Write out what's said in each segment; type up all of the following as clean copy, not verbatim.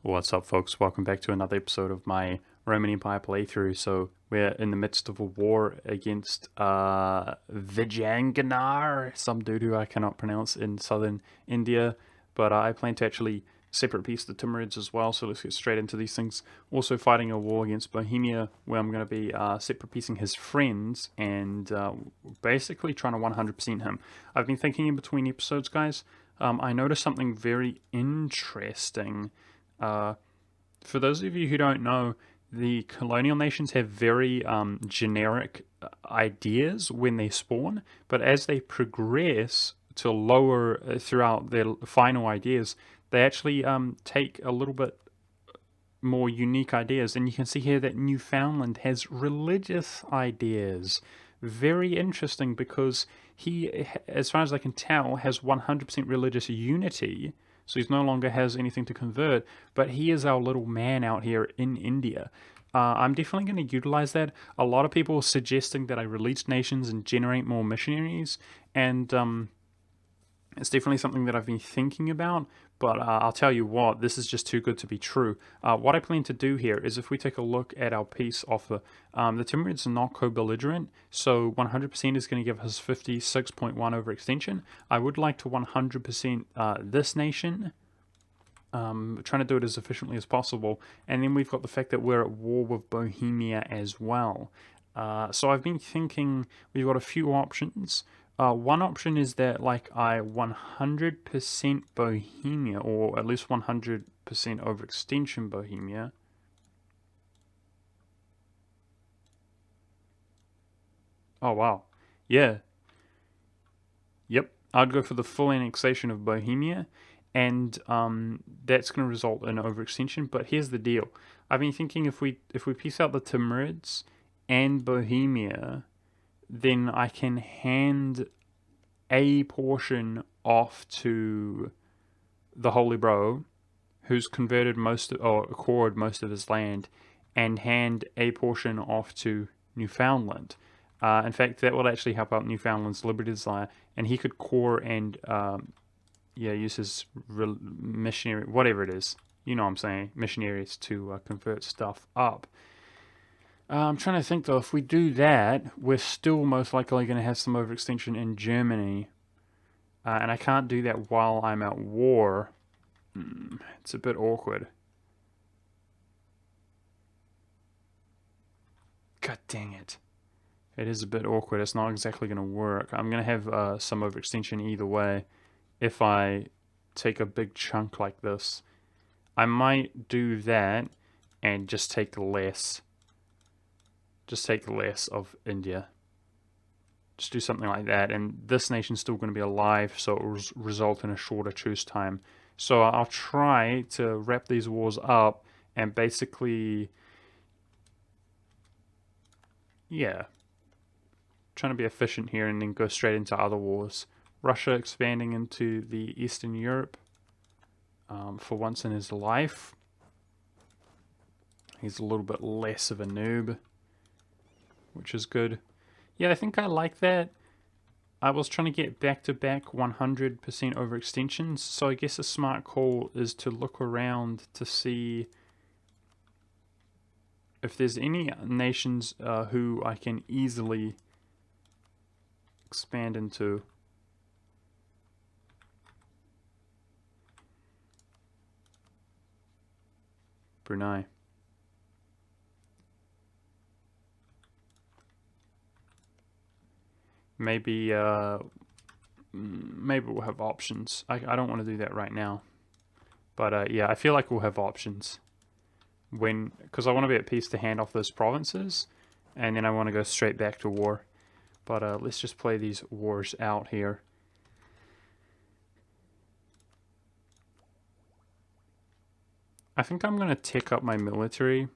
What's up, folks? Welcome back to another episode of my Roman Empire playthrough. So we're in the midst of a war against Vijayanaganar, some dude who I cannot pronounce, in southern India. But I plan to actually separate piece the Timurids as well, so let's get straight into these things. Also fighting a war against Bohemia, where I'm going to be separate piecing his friends and basically trying to 100% him. I've been thinking in between episodes, guys. I noticed something very interesting. For those of you who don't know, the colonial nations have very generic ideas when they spawn, but as they progress to lower throughout their final ideas, they actually take a little bit more unique ideas. And you can see here that Newfoundland has religious ideas. Very interesting because he, as far as I can tell, has 100% religious unity. So he no longer has anything to convert, but he is our little man out here in India. I'm definitely going to utilize that. A lot of people are suggesting that I release nations and generate more missionaries, and it's definitely something that I've been thinking about, but I'll tell you what, this is just too good to be true. What I plan to do here is if we take a look at our peace offer, the Timurids are not co-belligerent, so 100% is going to give us 56.1 overextension. I would like to 100% this nation, trying to do it as efficiently as possible, and then we've got the fact that we're at war with Bohemia as well. So I've been thinking we've got a few options. One option is that like I 100% Bohemia, or at least 100% overextension Bohemia. Oh wow. Yeah. Yep. I'd go for the full annexation of Bohemia, and that's going to result in overextension. But here's the deal: I've been thinking if we piece out the Timurids and Bohemia, then I can hand a portion off to the Holy Bro, who's converted most of, or acquired most of his land, and hand a portion off to Newfoundland. In fact, that will actually help out Newfoundland's Liberty Desire, and he could core and use his missionary, whatever it is. You know what I'm saying, missionaries to convert stuff up. I'm trying to think though, if we do that, we're still most likely going to have some overextension in Germany. And I can't do that while I'm at war. It's a bit awkward. God dang it. It is a bit awkward. It's not exactly going to work. I'm going to have some overextension either way if I take a big chunk like this. I might do that and just take less. Just take less of India. Just do something like that, and this nation's still going to be alive, so it will result in a shorter truce time. So I'll try to wrap these wars up and basically, yeah, trying to be efficient here and then go straight into other wars. Russia expanding into the Eastern Europe for once in his life. He's a little bit less of a noob, which is good. Yeah, I think I like that. I was trying to get back-to-back 100% overextensions, so I guess a smart call is to look around to see if there's any nations who I can easily expand into. Brunei. Maybe we'll have options. I don't want to do that right now, but yeah, I feel like we'll have options because I want to be at peace to hand off those provinces, and then I want to go straight back to war. But let's just play these wars out here. I think I'm going to tick up my military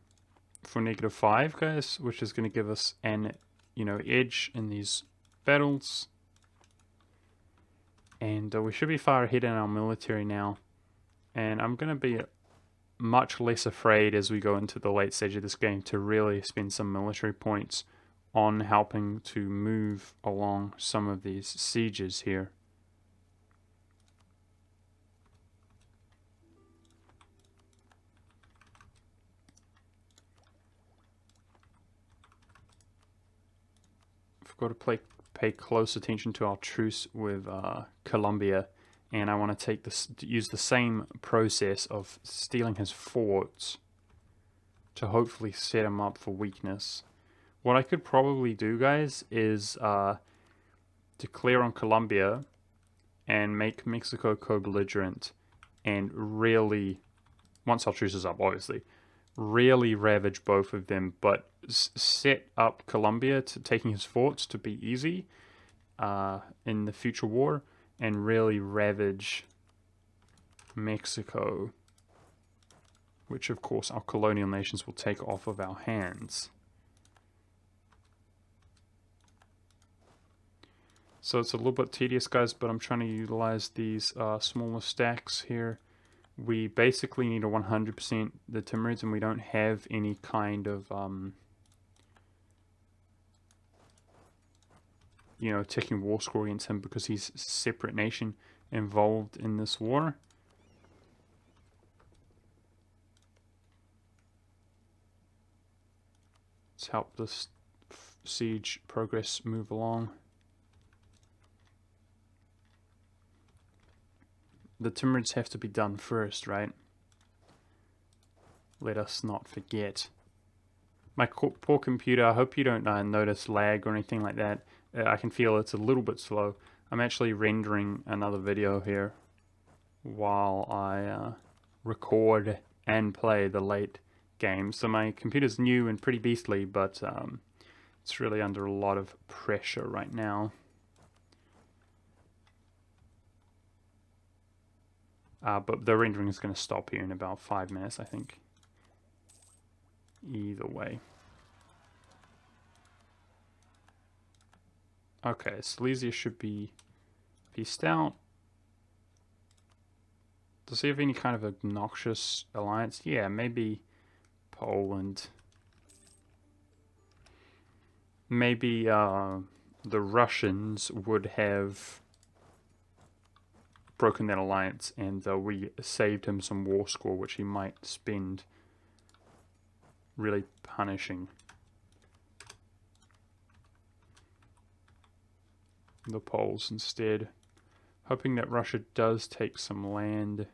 for -5, guys, which is going to give us an edge in these battles. And we should be far ahead in our military now. And I'm going to be much less afraid as we go into the late stage of this game to really spend some military points on helping to move along some of these sieges here. got to pay close attention to our truce with Colombia, and I want to use the same process of stealing his forts to hopefully set him up for weakness. What I could probably do, guys, is declare on Colombia and make Mexico co-belligerent, and really, once our truce is up, obviously, really ravage both of them, but set up Colombia to taking his forts to be easy in the future war, and really ravage Mexico, which of course our colonial nations will take off of our hands. So it's a little bit tedious, guys, but I'm trying to utilize these smaller stacks here. We basically need a 100% the Timurids, and we don't have any kind of ticking war score against him because he's a separate nation involved in this war. Let's help this siege progress move along. The Timurids have to be done first, right? Let us not forget. My poor computer, I hope you don't notice lag or anything like that. I can feel it's a little bit slow. I'm actually rendering another video here while I record and play the late game. So my computer's new and pretty beastly, but it's really under a lot of pressure right now. But the rendering is going to stop here in about 5 minutes, I think. Either way. Okay, Silesia should be pieced out. Does he have any kind of obnoxious alliance? Yeah, maybe Poland. Maybe the Russians would have broken that alliance, and we saved him some war score, which he might spend really punishing the Poles instead. Hoping that Russia does take some land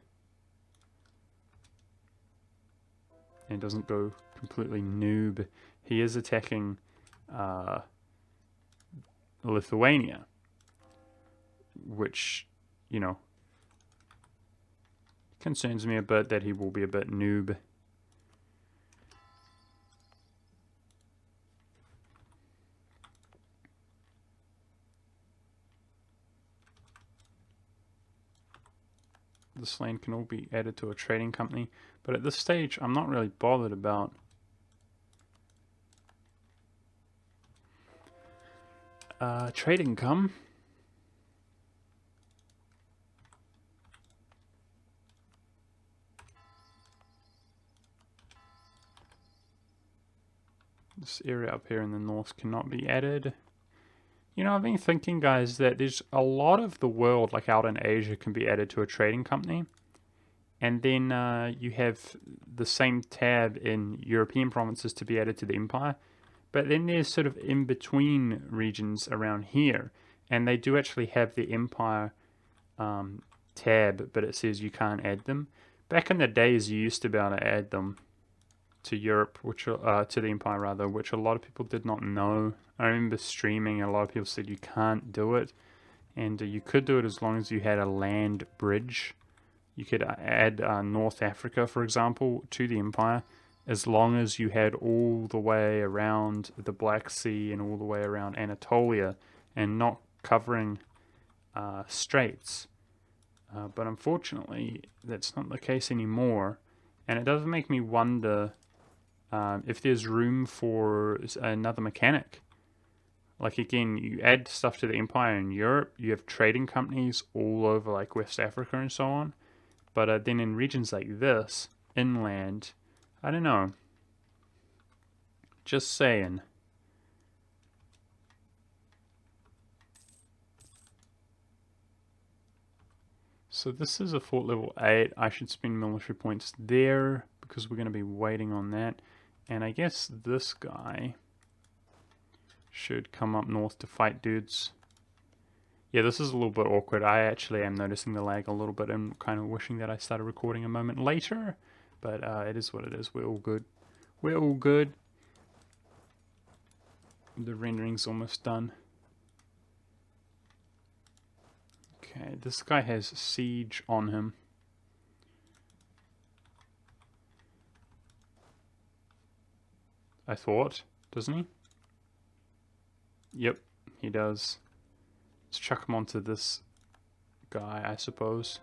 and doesn't go completely noob. He is attacking Lithuania, which, concerns me a bit that he will be a bit noob. This land can all be added to a trading company, but at this stage I'm not really bothered about trade income. This area up here in the north cannot be added. I've been thinking, guys, that there's a lot of the world, like out in Asia, can be added to a trading company. And then you have the same tab in European provinces to be added to the empire. But then there's sort of in-between regions around here. And they do actually have the empire tab, but it says you can't add them. Back in the days, you used to be able to add them to Europe, to the empire rather, which a lot of people did not know. I remember streaming, a lot of people said you can't do it, and you could do it as long as you had a land bridge. You could add North Africa, for example, to the empire, as long as you had all the way around the Black Sea and all the way around Anatolia, and not covering straits. But unfortunately, that's not the case anymore, and it does make me wonder if there's room for another mechanic. Like, again, you add stuff to the empire in Europe, you have trading companies all over, like, West Africa and so on. But then in regions like this, inland, I don't know. Just saying. So this is a fort level 8. I should spend military points there because we're going to be waiting on that. And I guess this guy should come up north to fight dudes. Yeah, this is a little bit awkward. I actually am noticing the lag a little bit and kind of wishing that I started recording a moment later. But it is what it is. We're all good. We're all good. The rendering's almost done. Okay, this guy has siege on him. I thought, doesn't he? Yep, he does. Let's chuck him onto this guy, I suppose.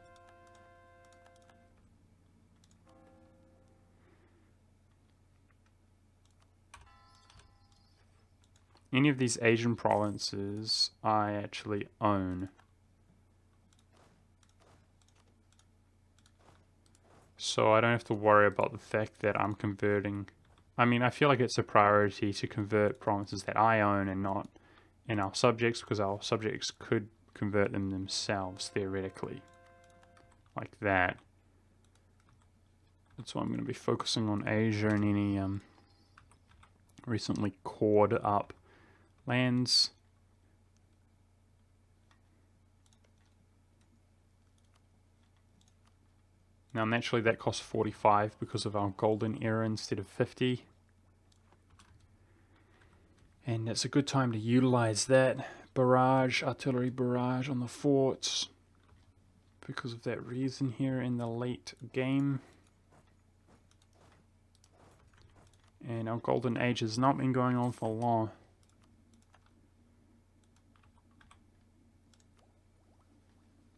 Any of these Asian provinces I actually own. So I don't have to worry about the fact that I'm converting. I mean, I feel like it's a priority to convert provinces that I own and not in our subjects, because our subjects could convert them themselves, theoretically. Like that. That's why I'm going to be focusing on Asia and any recently cored up lands. Now naturally that costs 45 because of our golden era instead of 50. And it's a good time to utilize that barrage, artillery barrage on the forts. Because of that reason here in the late game. And our golden age has not been going on for long.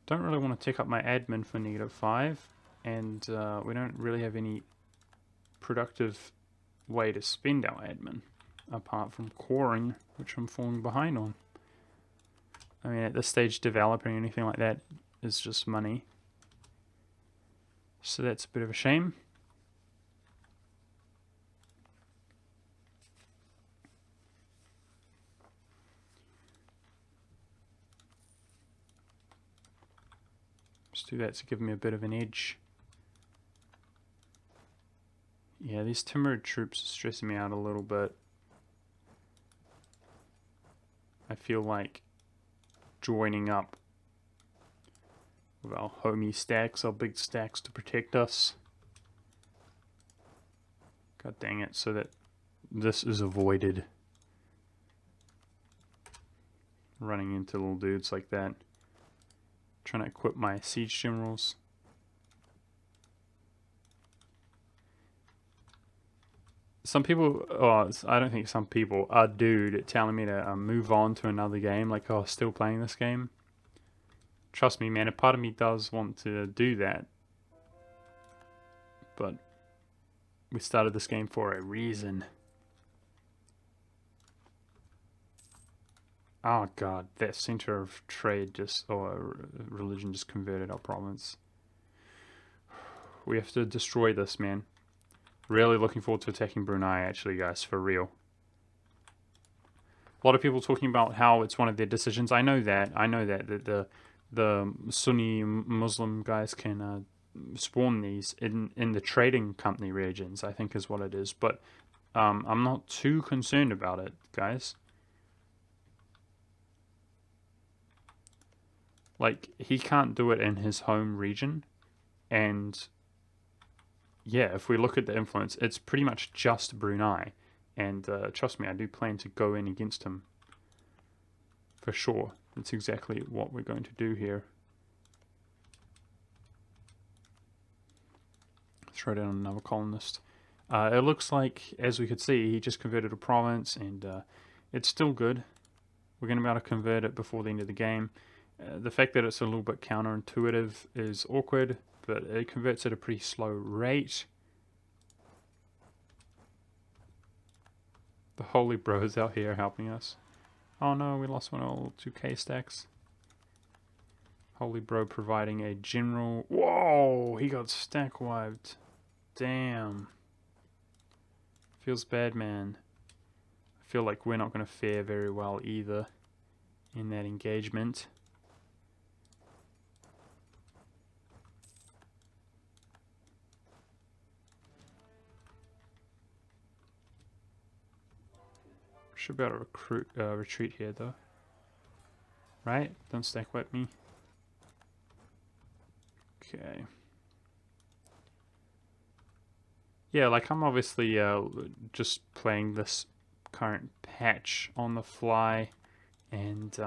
Don't really want to take up my admin for -5. And we don't really have any productive way to spend our admin. Apart from coring, which I'm falling behind on. I mean, at this stage, developing anything like that is just money. So that's a bit of a shame. Just do that to give me a bit of an edge. Yeah, these Timurid troops are stressing me out a little bit. I feel like joining up with our homie stacks, our big stacks to protect us. God dang it, so that this is avoided. Running into little dudes like that. Trying to equip my siege generals. Some people, oh, I don't think some people, a dude telling me to move on to another game, like, oh, still playing this game. Trust me, man, a part of me does want to do that. But we started this game for a reason. Oh god, that center of trade just, or religion just converted our province. We have to destroy this, man. Really looking forward to attacking Brunei, actually, guys, for real. A lot of people talking about how it's one of their decisions. I know that the Sunni Muslim guys can spawn these in the trading company regions, I think is what it is. But I'm not too concerned about it, guys. Like, he can't do it in his home region, and yeah, if we look at the influence, it's pretty much just Brunei. And trust me, I do plan to go in against him. For sure. That's exactly what we're going to do here. Throw down another colonist. It looks like, as we could see, he just converted a province, and it's still good. We're going to be able to convert it before the end of the game. The fact that it's a little bit counterintuitive is awkward, but it converts at a pretty slow rate. The Holy Bro is out here helping us. Oh no, we lost one of all 2k stacks. Holy Bro providing a general. Whoa, he got stack wiped. Damn. Feels bad, man. I feel like we're not going to fare very well either in that engagement. Should be able to retreat here though. Right? Don't stack wipe me. Okay. Yeah, like I'm obviously just playing this current patch on the fly and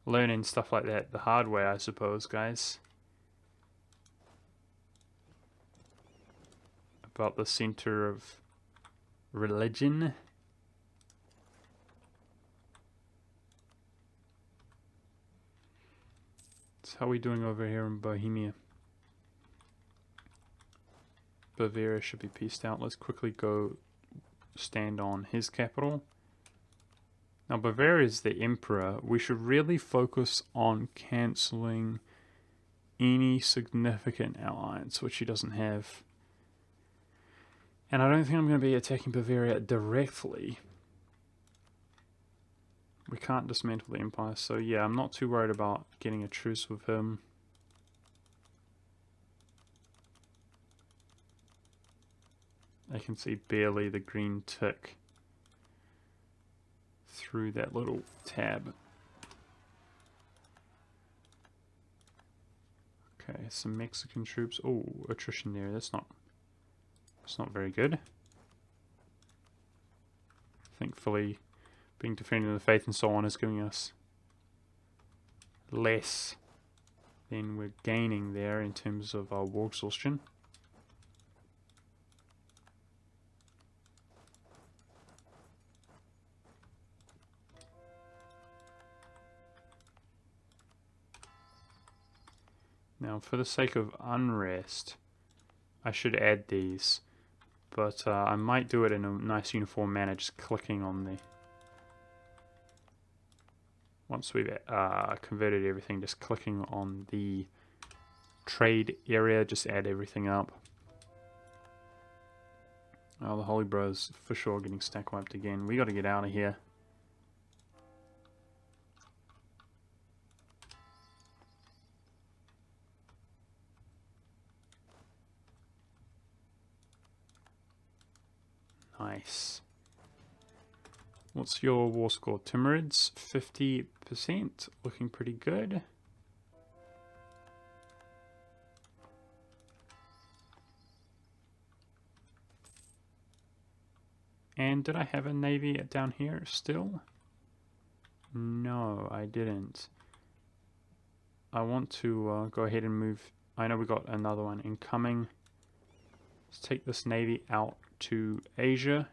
learning stuff like that the hard way, I suppose, guys. About the center of religion. So how are we doing over here in Bohemia? Bavaria should be pieced out. Let's quickly go stand on his capital. Now Bavaria is the emperor. We should really focus on cancelling any significant alliance, which he doesn't have. And I don't think I'm going to be attacking Bavaria directly. We can't dismantle the empire, so yeah, I'm not too worried about getting a truce with him. I can see barely the green tick through that little tab. Okay, some Mexican troops. Oh, attrition there. That's not very good. Thankfully, being defending the faith and so on is giving us less than we're gaining there in terms of our war exhaustion. Now, for the sake of unrest, I should add these, but I might do it in a nice uniform manner, just clicking on the... Once we've converted everything, just clicking on the trade area, just add everything up. Oh, the Holy Bros for sure getting stack wiped again. We got to get out of here. Nice. What's your war score? Timurids, 50%. Looking pretty good. And did I have a navy down here still? No, I didn't. I want to go ahead and move. I know we got another one incoming. Let's take this navy out to Asia.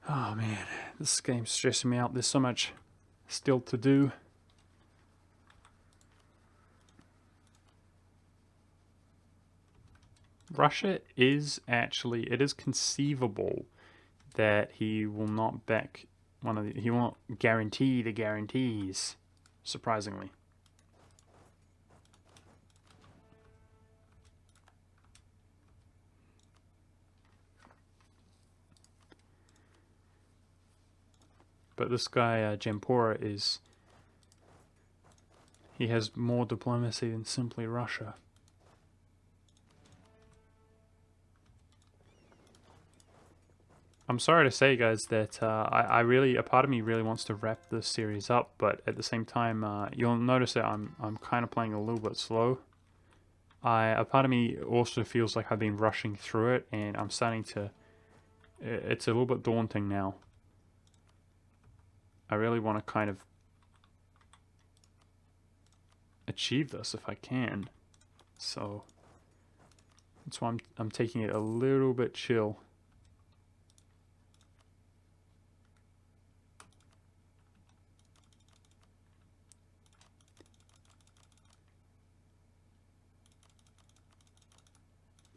Oh man, this game's stressing me out. There's so much still to do. Russia is actually, it is conceivable that he will not back one of the, he won't guarantee the guarantees, surprisingly. But this guy, Jampora, he has more diplomacy than simply Russia. I'm sorry to say, guys, that I really, a part of me really wants to wrap this series up, but at the same time, you'll notice that I'm kind of playing a little bit slow. A part of me also feels like I've been rushing through it, and I'm starting to, it's a little bit daunting now. I really want to kind of achieve this if I can, so that's why I'm taking it a little bit chill.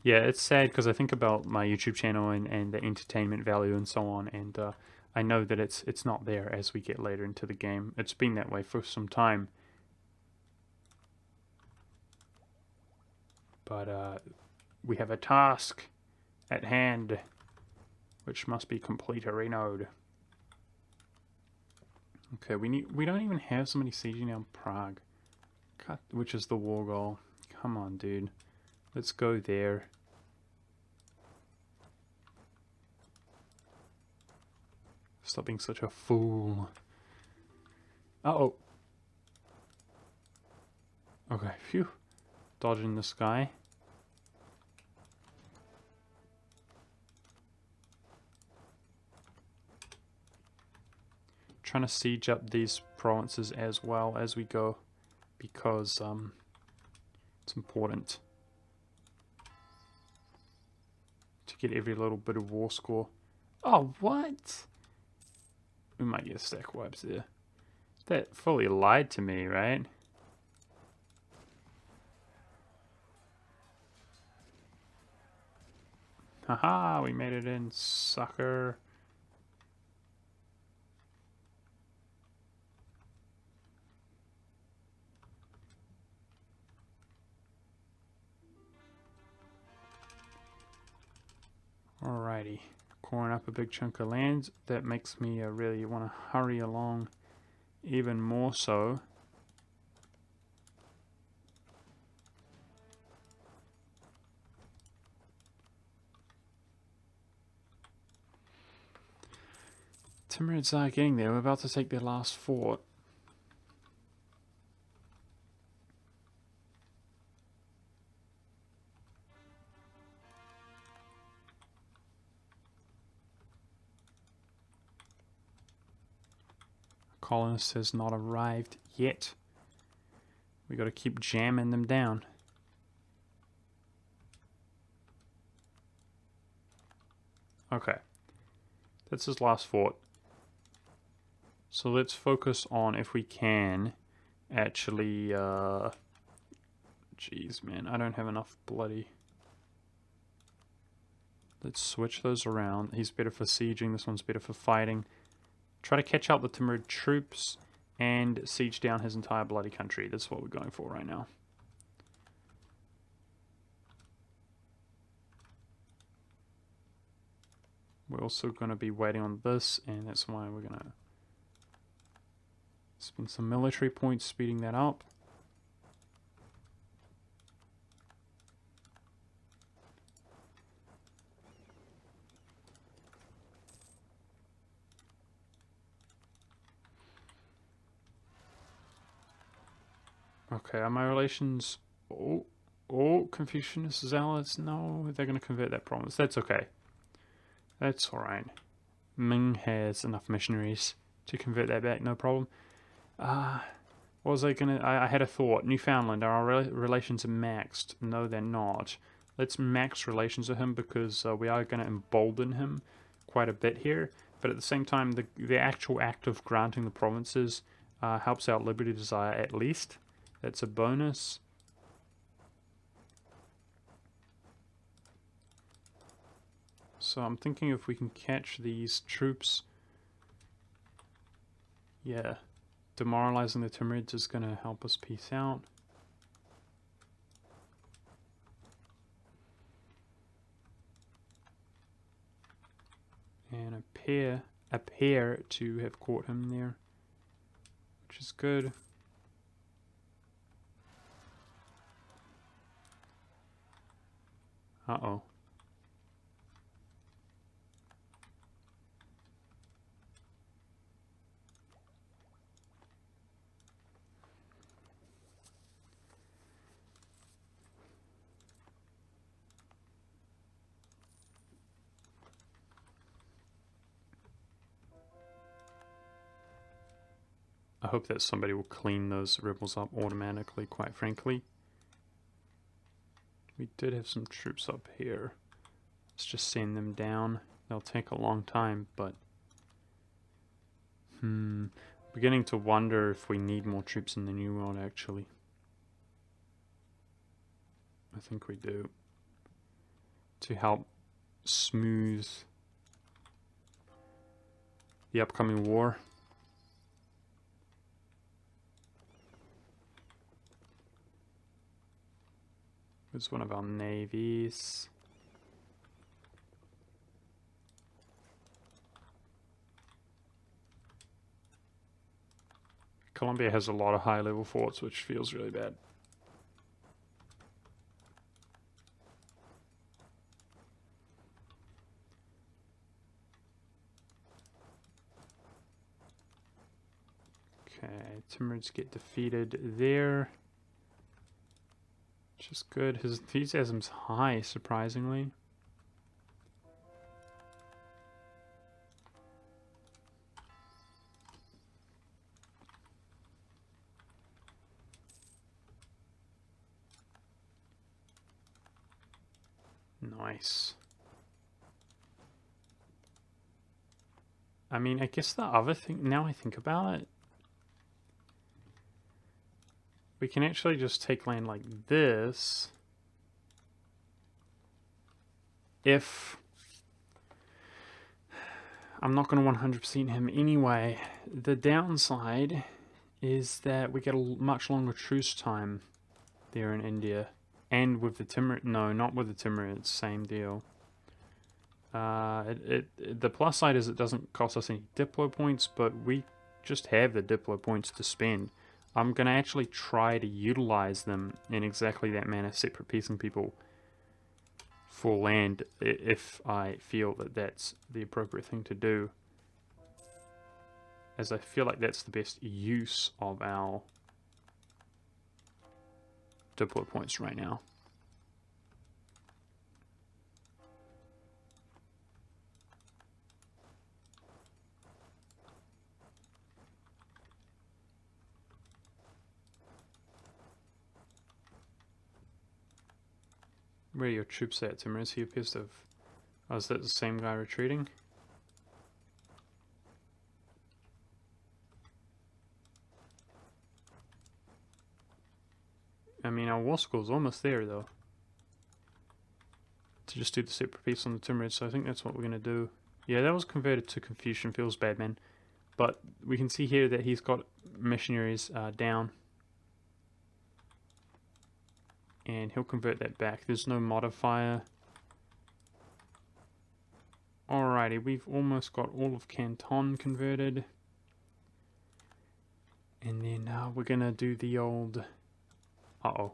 Yeah, it's sad because I think about my YouTube channel and the entertainment value and so on, and I know that it's not there as we get later into the game. It's been that way for some time. But we have a task at hand, which must be complete a renode. Okay, we don't even have somebody sieging down Prague, which is the war goal. Come on, dude. Let's go there. Stop being such a fool. Uh-oh. Okay, phew. Dodging this guy. Trying to siege up these provinces as well as we go, because it's important to get every little bit of war score. Oh, what? We might get stack wipes there. That fully lied to me, right? Haha, we made it in, sucker. Alrighty, coring up a big chunk of land. That makes me really want to hurry along even more so. Timurids are getting there. We're about to take their last fort. Colonist has not arrived yet. We got to keep jamming them down. Okay, that's his last fort. So let's focus on, if we can, actually, jeez, man, I don't have enough bloody. Let's switch those around. He's better for sieging, this one's better for fighting. Try to catch up the Timurid troops and siege down his entire bloody country. That's what we're going for right now. We're also going to be waiting on this, and that's why we're going to spend some military points speeding that up. Okay, are my relations... Oh, Confucianist zealots? No, they're going to convert that province. That's okay. That's alright. Ming has enough missionaries to convert that back, no problem. What was I gonna... I had a thought. Newfoundland, are our relations maxed? No, they're not. Let's max relations with him, because we are going to embolden him quite a bit here. But at the same time, the actual act of granting the provinces helps out Liberty Desire at least. That's a bonus. So I'm thinking if we can catch these troops, yeah, demoralizing the Timurids is going to help us peace out. And appear to have caught him there, which is good. Uh-oh. I hope that somebody will clean those rebels up automatically, quite frankly. We did have some troops up here. Let's just send them down. They'll take a long time, but... beginning to wonder if we need more troops in the New World, actually. I think we do. To help smooth the upcoming war. It's one of our navies. Colombia has a lot of high-level forts, which feels really bad. Okay, Timurids get defeated there. Which is good. His enthusiasm's high, surprisingly. Nice. I mean, I guess the other thing, now I think about it, we can actually just take land like this if I'm not going to 100% him anyway. The downside is that we get a much longer truce time there in India. And with the Timur, no, not with the Timurids, same deal. The plus side is it doesn't cost us any Diplo points, but we just have the Diplo points to spend. I'm going to actually try to utilize them in exactly that manner, separate piecing people for land, if I feel that that's the appropriate thing to do. As I feel like that's the best use of our Diplo points right now. Where are your troops at, Timurids? He appears to have... Oh, is that the same guy retreating? I mean, our war school's almost there, though. To just do the separate piece on the Timurids, so I think that's what we're going to do. Yeah, that was converted to Confucian. Feels bad, man. But we can see here that he's got missionaries down. And he'll convert that back. There's no modifier. Alrighty, we've almost got all of Canton converted. And then we're going to do the old... Uh-oh.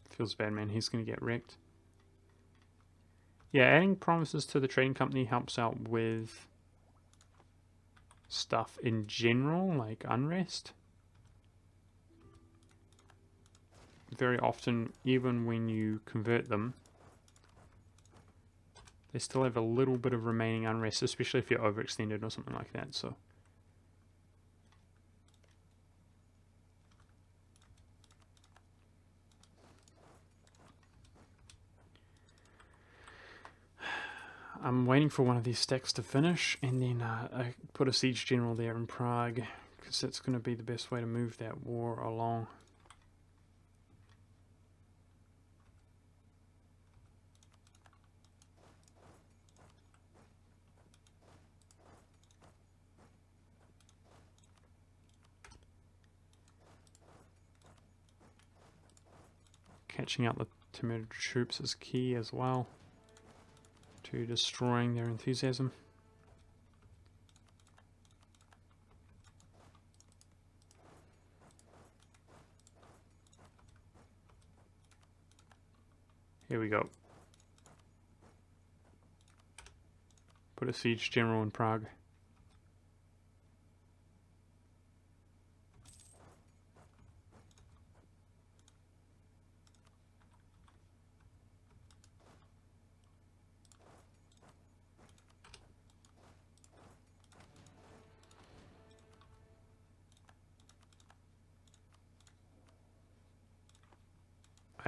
Feels bad, man. He's going to get wrecked. Yeah, adding promises to the trading company helps out with stuff in general, like unrest. Very often, even when you convert them, they still have a little bit of remaining unrest, especially if you're overextended or something like that. So I'm waiting for one of these stacks to finish, and then I put a siege general there in Prague, because that's going to be the best way to move that war along. Catching out the Timurid troops is key as well to destroying their enthusiasm. Here we go. Put a siege general in Prague.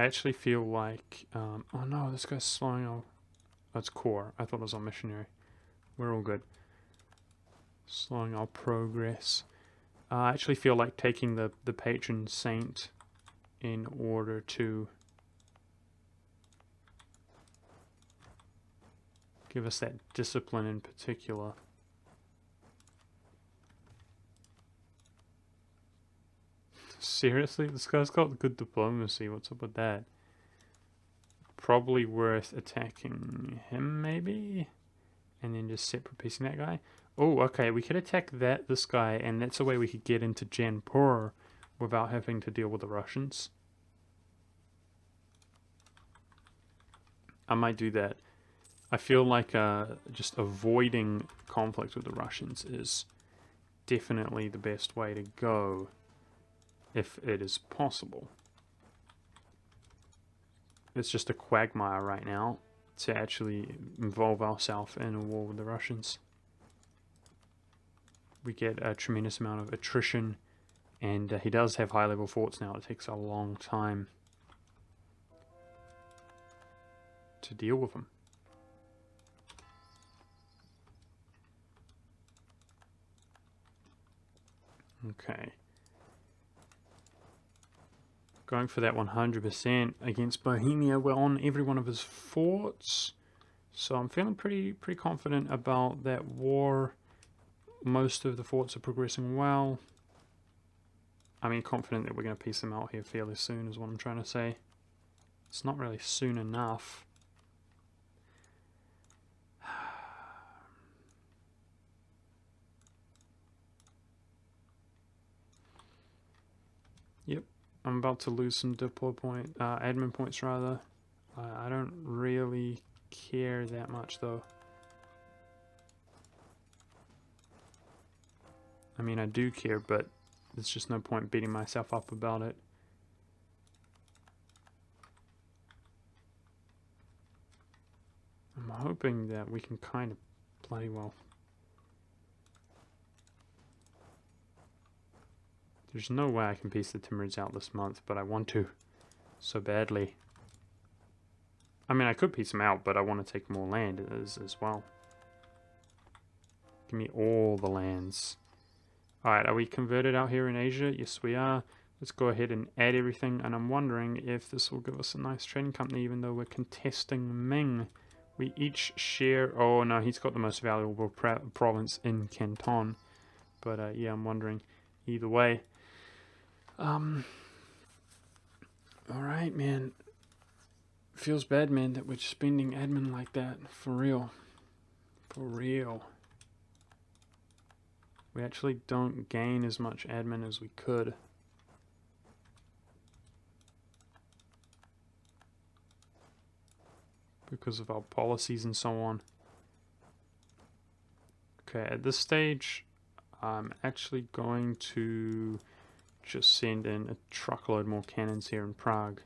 I actually feel like, oh no, this guy's slowing our, that's core. I thought it was on missionary. We're all good. Slowing our progress. I actually feel like taking the patron saint in order to give us that discipline in particular. Seriously? This guy's got good diplomacy. What's up with that? Probably worth attacking him, maybe? And then just separate piecing that guy. Oh, okay. We could attack this guy, and that's a way we could get into Jaipur without having to deal with the Russians. I might do that. I feel like just avoiding conflict with the Russians is definitely the best way to go if it is possible. It's just a quagmire right now to actually involve ourselves in a war with the Russians. We get a tremendous amount of attrition, and he does have high-level forts now. It takes a long time to deal with them. Okay. Going for that 100% against Bohemia. We're on every one of his forts, so I'm feeling pretty confident about that war. Most of the forts are progressing well. I mean, confident that we're going to piece them out here fairly soon is what I'm trying to say. It's not really soon enough. Yep, I'm about to lose some admin points rather. I don't really care that much though. I mean, I do care, but there's just no point beating myself up about it. I'm hoping that we can kind of bloody well. There's no way I can piece the Timurids out this month, but I want to so badly. I mean, I could piece them out, but I want to take more land as well. Give me all the lands. Alright, are we converted out here in Asia? Yes, we are. Let's go ahead and add everything, and I'm wondering if this will give us a nice trading company, even though we're contesting Ming. We each share... Oh, no, he's got the most valuable province in Canton. But, yeah, I'm wondering either way. Alright, man. Feels bad, man, that we're spending admin like that. For real. For real. We actually don't gain as much admin as we could. Because of our policies and so on. Okay, at this stage, I'm actually going to just send in a truckload more cannons here in Prague.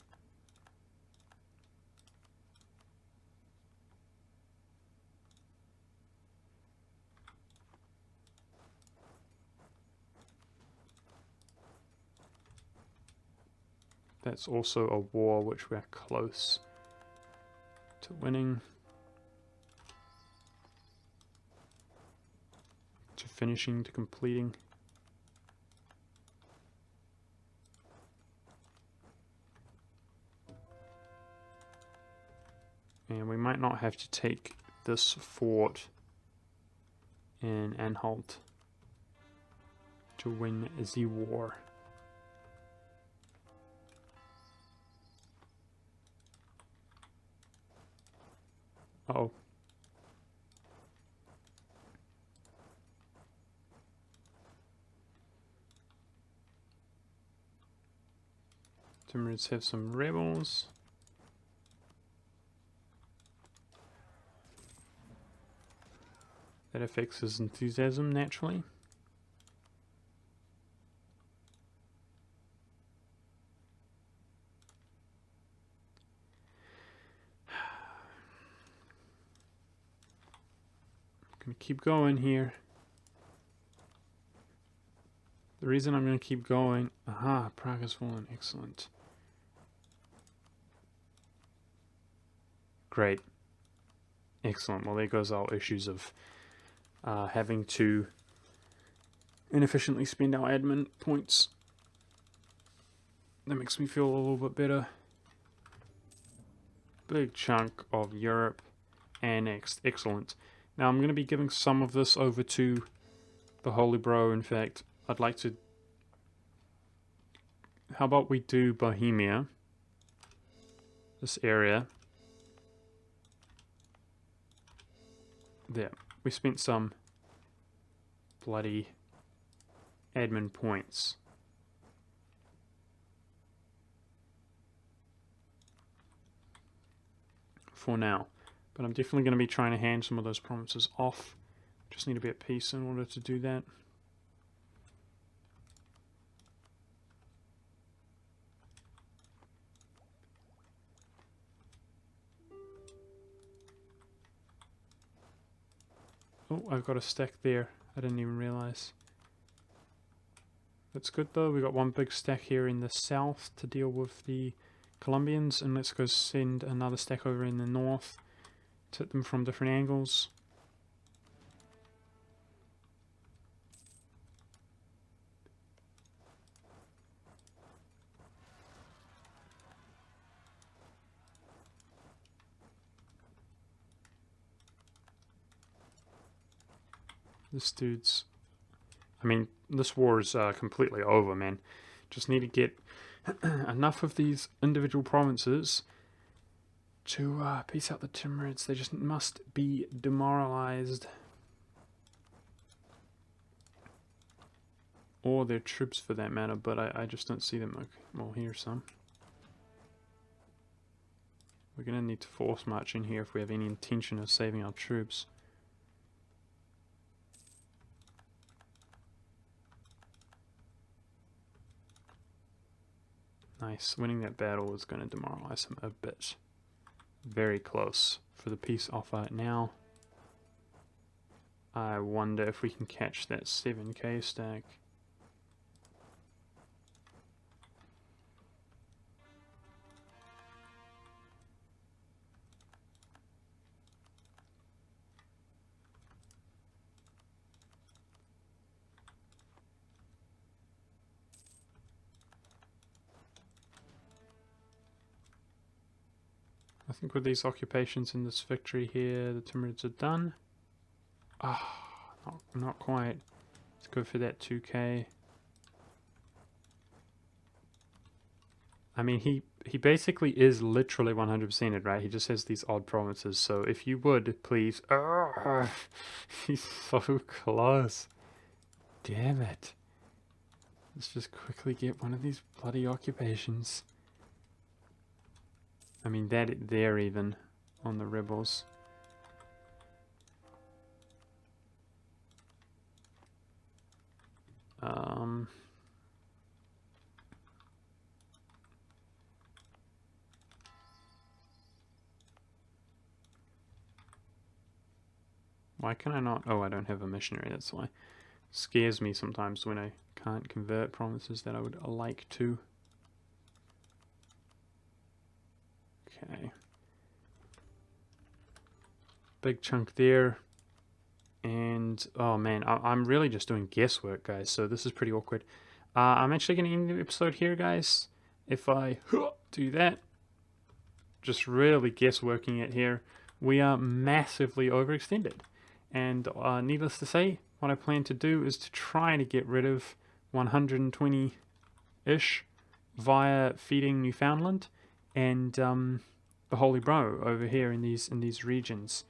That's also a war which we're close to winning. To finishing, to completing. And we might not have to take this fort in Anhalt to win the war. Uh-oh. Timurids have some rebels. That affects his enthusiasm naturally. Gonna keep going here. The reason I'm gonna keep going... Aha, Prague has fallen. Excellent. Great. Excellent. Well, there goes our issues of having to inefficiently spend our admin points. That makes me feel a little bit better. Big chunk of Europe annexed. Excellent. Now I'm going to be giving some of this over to the Holy Bro. In fact, I'd like to... How about we do Bohemia? This area. There. We spent some bloody admin points. for now. But I'm definitely going to be trying to hand some of those provinces off. Just need to be at peace in order to do that. Oh, I've got a stack there. I didn't even realize. That's good though. We got one big stack here in the south to deal with the Colombians, and let's go send another stack over in the north to hit them from different angles. This dude's... I mean, this war is completely over, man. Just need to get enough of these individual provinces to peace out the Timurids. They just must be demoralized. Or their troops for that matter, but I just don't see them. Okay, well, here's some. We're going to need to force march in here if we have any intention of saving our troops. Nice. Winning that battle is going to demoralize them a bit. Very close for the peace offer now. I wonder if we can catch that 7k stack. I think with these occupations and this victory here, the Timurids are done. Ah, not quite. Let's go for that 2k. I mean, he basically is literally 100%ed, right? He just has these odd provinces. So if you would, please... he's so close. Damn it. Let's just quickly get one of these bloody occupations. I mean, that there even on the rebels. Why can I not? Oh, I don't have a missionary, that's why. Scares me sometimes when I can't convert provinces that I would like to. Okay. Big chunk there. And, oh man, I'm really just doing guesswork, guys, so this is pretty awkward. I'm actually going to end the episode here, guys. If I do that, just really guessworking it here, we are massively overextended. And needless to say, what I plan to do is to try to get rid of 120-ish via feeding Newfoundland and the Holy Bro over here in these regions.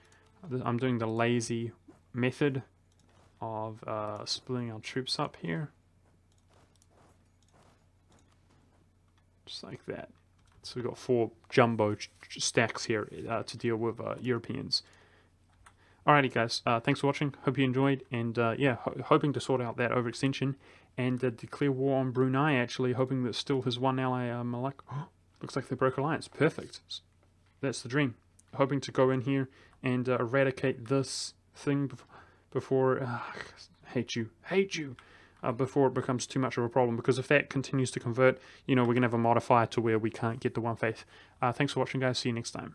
I'm doing the lazy method of splitting our troops up here. Just like that. So we've got 4 jumbo stacks here to deal with Europeans. Alrighty guys, thanks for watching, hope you enjoyed, and yeah, hoping to sort out that overextension and declare war on Brunei, actually, hoping that still his one ally, Malak, looks like they broke alliance, perfect, that's the dream, hoping to go in here and eradicate this thing before, hate you, before it becomes too much of a problem, because if that continues to convert, you know, we're going to have a modifier to where we can't get the one faith. Thanks for watching guys, see you next time.